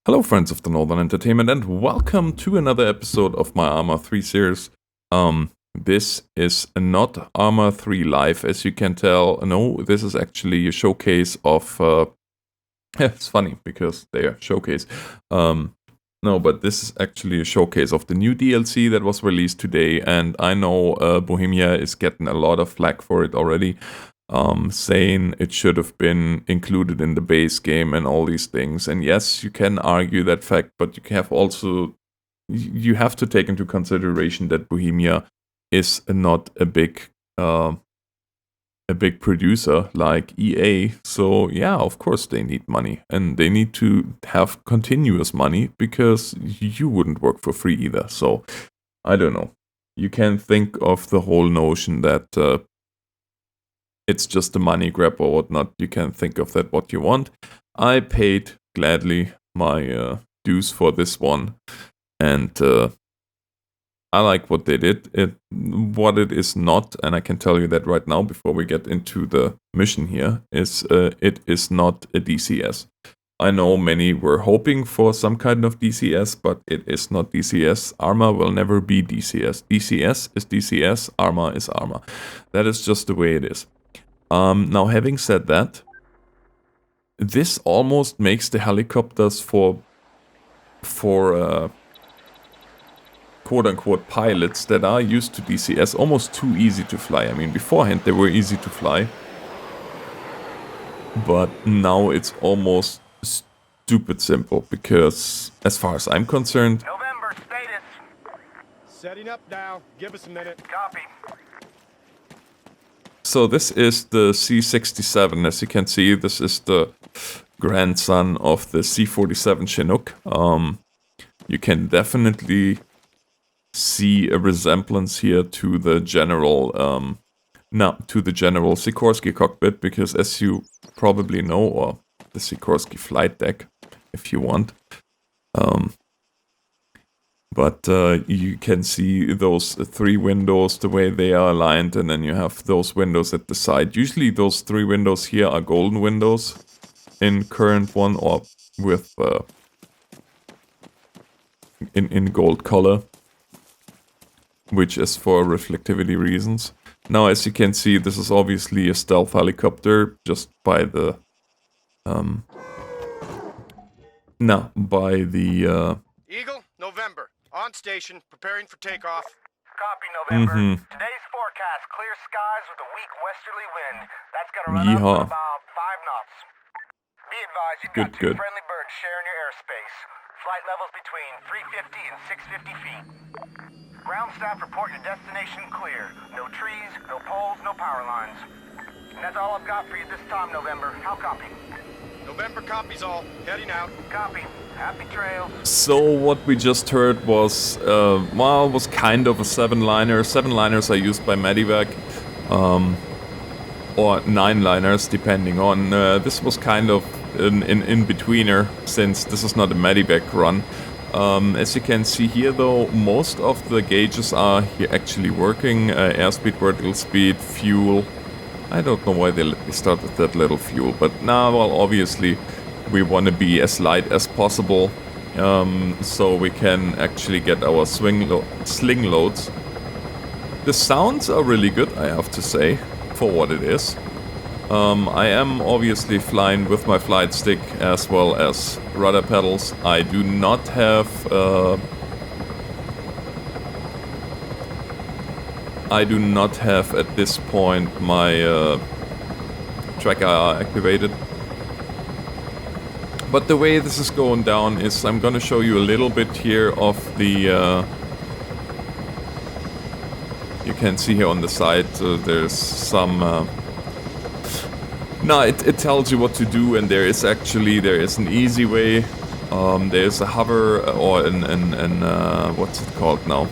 Hello, friends of the Northern Entertainment, and welcome to another episode of my ArmA 3 series. This is not ArmA 3 Live, as you can tell. No, this is actually a showcase of. It's funny because they are showcase. No, but this is actually a showcase of the new DLC that was released today, and I know Bohemia is getting a lot of flack for it already. Saying it should have been included in the base game and all these things. And yes, you can argue that fact, but you have to take into consideration that Bohemia is not a big producer like EA. So yeah, of course they need money, and they need to have continuous money because you wouldn't work for free either. So I don't know. You can think of the whole notion that it's just a money grab or whatnot. You can think of that what you want. I paid gladly my dues for this one, and I like what they did. What it is not, and I can tell you that right now before we get into the mission here, is it is not a DCS. I know many were hoping for some kind of DCS, but it is not DCS. ArmA will never be DCS. DCS is DCS, ArmA is ArmA. That is just the way it is. Now, having said that, this almost makes the helicopters for quote-unquote pilots that are used to DCS almost too easy to fly. I mean, beforehand they were easy to fly, but now it's almost stupid simple because, as far as I'm concerned... November, status. Setting up now. Give us a minute. Copy. So this is the C-67. As you can see, this is the grandson of the C-47 Chinook. You can definitely see a resemblance here to the general, Sikorsky cockpit, because as you probably know, or the Sikorsky flight deck, if you want. But you can see those three windows, the way they are aligned, and then you have those windows at the side. Usually those three windows here are golden windows in current one, or with in gold color, which is for reflectivity reasons. Now, as you can see, this is obviously a stealth helicopter, just by the Eagle, November. On station, preparing for takeoff. Copy, November. Today's forecast, clear skies with a weak westerly wind. That's gonna run up Yeehaw. to about 5 knots. Be advised, you've got two friendly birds sharing your airspace. Flight levels between 350 and 650 feet. Ground staff report your destination clear. No trees, no poles, no power lines. And that's all I've got for you this time, November. How copy? November copies all. Heading out. Copy. Happy trails. So what we just heard was, was kind of a 7-liner. 7-liners are used by Medivac, or 9-liners, depending on. This was kind of an in-betweener, since this is not a Medivac run. As you can see here, though, most of the gauges are here actually working. Airspeed, vertical speed, fuel. I don't know why they let me start with that little fuel, but now, well, obviously we want to be as light as possible, so we can actually get our sling loads. The sounds are really good, I have to say, for what it is. I am obviously flying with my flight stick as well as rudder pedals. I do not have at this point my tracker activated. But the way this is going down is I'm gonna show you a little bit here of the... you can see here on the side there's some... it tells you what to do, and there is an easy way. There's a hover, or an what's it called now?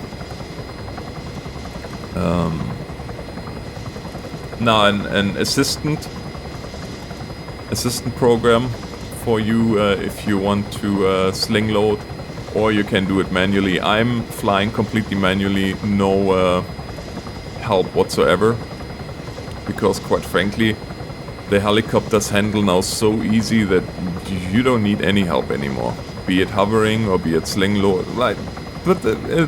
An assistant program for you if you want to sling load, or you can do it manually. I'm flying completely manually, no help whatsoever, because quite frankly, the helicopters handle now so easy that you don't need any help anymore. be it hovering or be it sling load. Right. But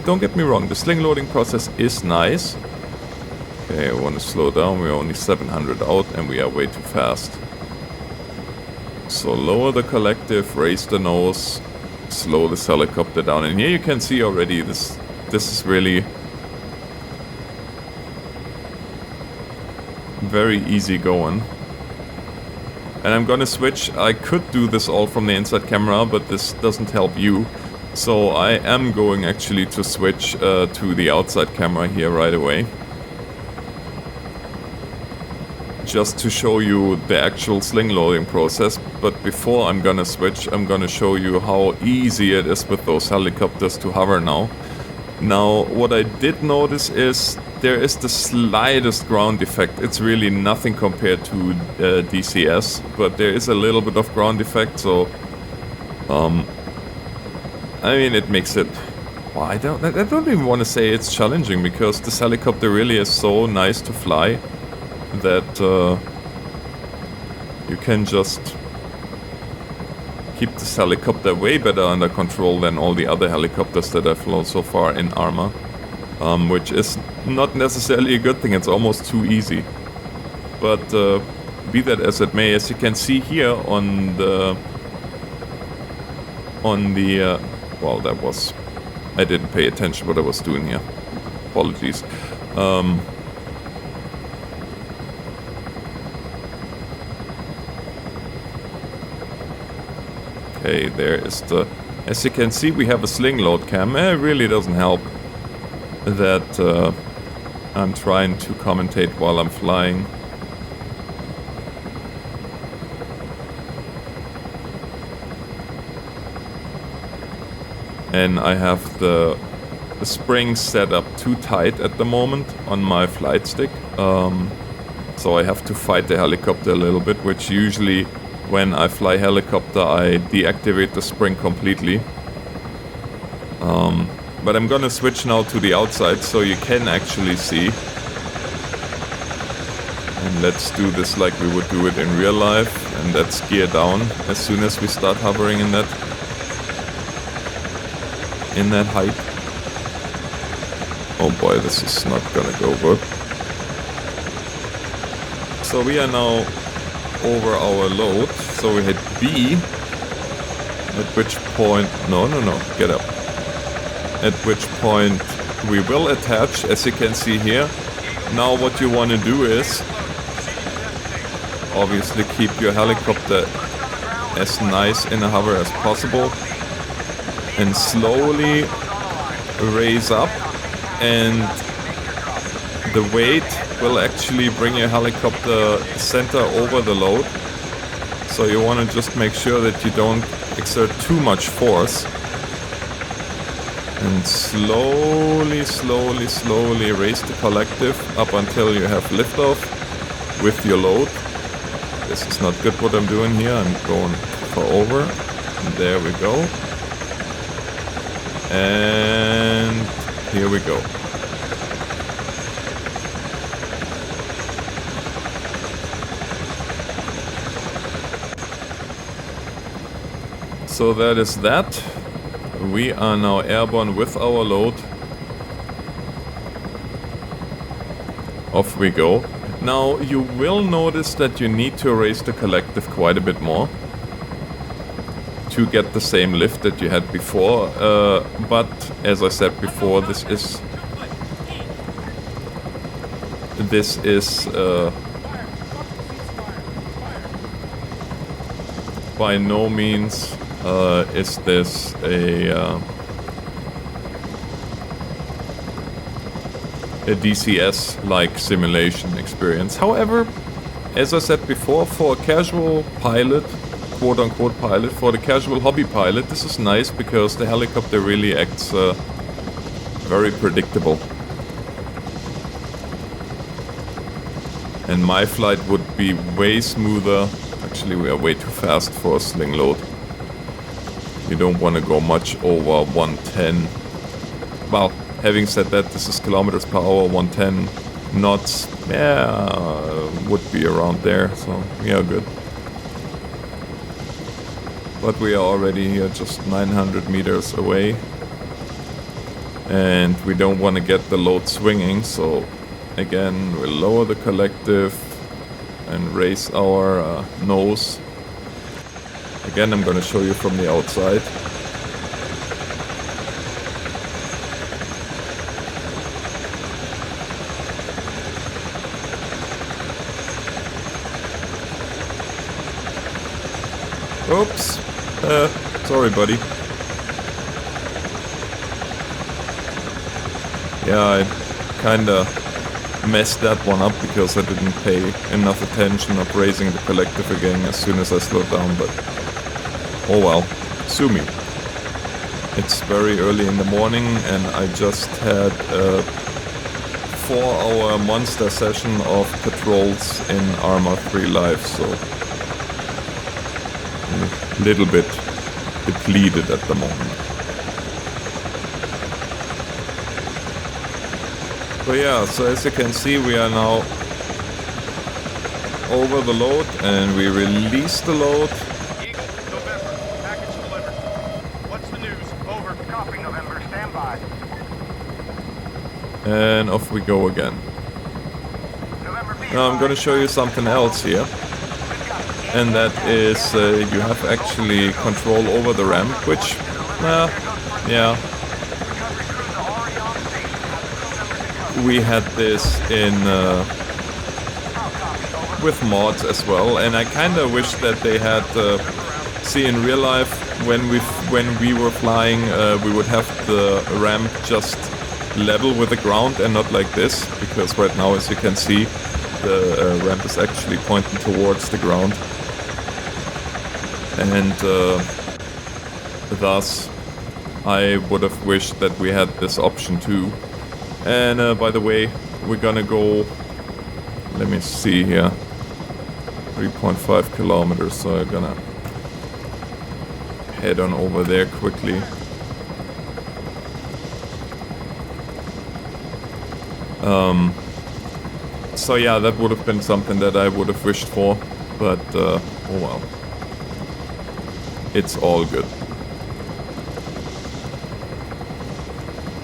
don't get me wrong, the sling loading process is nice. Okay, I want to slow down. We're only 700 out and we are way too fast. So lower the collective, raise the nose, slow this helicopter down. And here you can see already this is really very easy going. And I'm gonna switch. I could do this all from the inside camera, but this doesn't help you. So I am going actually to switch to the outside camera here right away. Just to show you the actual sling loading process. But before I'm gonna switch, I'm gonna show you how easy it is with those helicopters to hover now. Now, what I did notice is there is the slightest ground effect. It's really nothing compared to DCS, but there is a little bit of ground effect, so I mean, it makes it... Well, I don't even want to say it's challenging, because this helicopter really is so nice to fly that you can just keep this helicopter way better under control than all the other helicopters that I've flown so far in ArmA, which is not necessarily a good thing. It's almost too easy. But be that as it may, as you can see here on the well, that was... I didn't pay attention what I was doing here. Apologies. Okay, there is the... As you can see, we have a sling load cam. It really doesn't help that I'm trying to commentate while I'm flying. And I have the springs set up too tight at the moment on my flight stick. So I have to fight the helicopter a little bit, which usually when I fly helicopter I deactivate the spring completely. But I'm gonna switch now to the outside so you can actually see. And let's do this like we would do it in real life. And let's gear down as soon as we start hovering in that height. Oh boy, this is not gonna go good. So we are now over our load. So we hit B, at which point... No, get up. At which point we will attach, as you can see here. Now what you want to do is obviously keep your helicopter as nice in a hover as possible. And slowly raise up, and the weight will actually bring your helicopter center over the load. So you want to just make sure that you don't exert too much force. And slowly raise the collective up until you have liftoff with your load. This is not good what I'm doing here. I'm going for over. And there we go. And here we go. So that is that. We are now airborne with our load. Off we go. Now you will notice that you need to raise the collective quite a bit more to get the same lift that you had before, but as I said before, this is by no means is this a DCS-like simulation experience. However, as I said before, for a casual pilot, quote-unquote pilot, for the casual hobby pilot, this is nice because the helicopter really acts very predictable. And my flight would be way smoother. Actually, we are way too fast for a sling load. You don't want to go much over 110. Well, having said that, this is kilometers per hour, 110 knots. Yeah, would be around there, so we are good. but we are already here just 900 meters away. And we don't want to get the load swinging, so again we'll lower the collective and raise our nose. Again, I'm going to show you from the outside. Oops. Sorry, buddy. Yeah, I kinda messed that one up because I didn't pay enough attention of raising the collective again as soon as I slowed down, but oh well, sue me. It's very early in the morning and I just had a 4-hour monster session of patrols in ArmA 3 Live, so a little bit depleted at the moment. But yeah, so as you can see, we are now over the load and we release the load. Eagle, November. Package delivered. What's the news? Over. Copy, November. Stand by. And off we go again. Now I'm gonna show you something else here. And that is, you have actually control over the ramp, which, yeah. We had this in, with mods as well, and I kinda wish that they had, see in real life, when we were flying, we would have the ramp just level with the ground and not like this, because right now, as you can see, the ramp is actually pointing towards the ground. And thus I would have wished that we had this option too. And by the way, we're gonna go, let me see here, 3.5 kilometers, so I'm gonna head on over there quickly. So yeah, that would have been something that I would have wished for, but oh well. It's all good.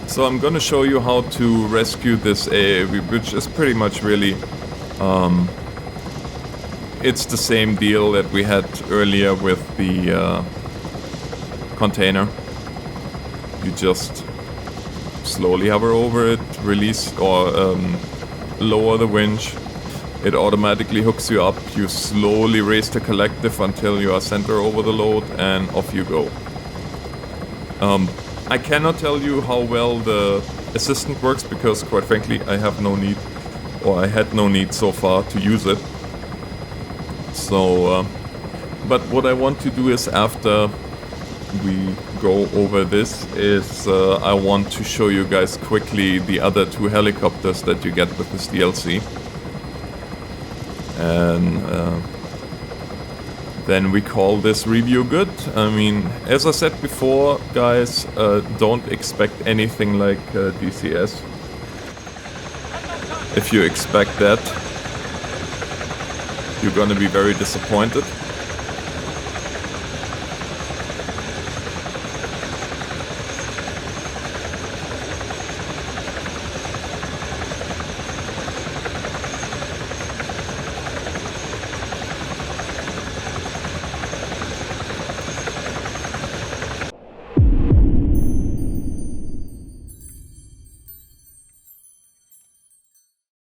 So I'm gonna show you how to rescue this AAV, which is pretty much really, it's the same deal that we had earlier with the container. You just slowly hover over it, release or lower the winch. It automatically hooks you up. You slowly raise the collective until you are center over the load and off you go. I cannot tell you how well the assistant works because quite frankly I have no need, or I had no need so far to use it. So, but what I want to do is after we go over this is I want to show you guys quickly the other 2 helicopters that you get with this DLC. And then we call this review good. I mean, as I said before, guys, don't expect anything like DCS. If you expect that, you're gonna be very disappointed.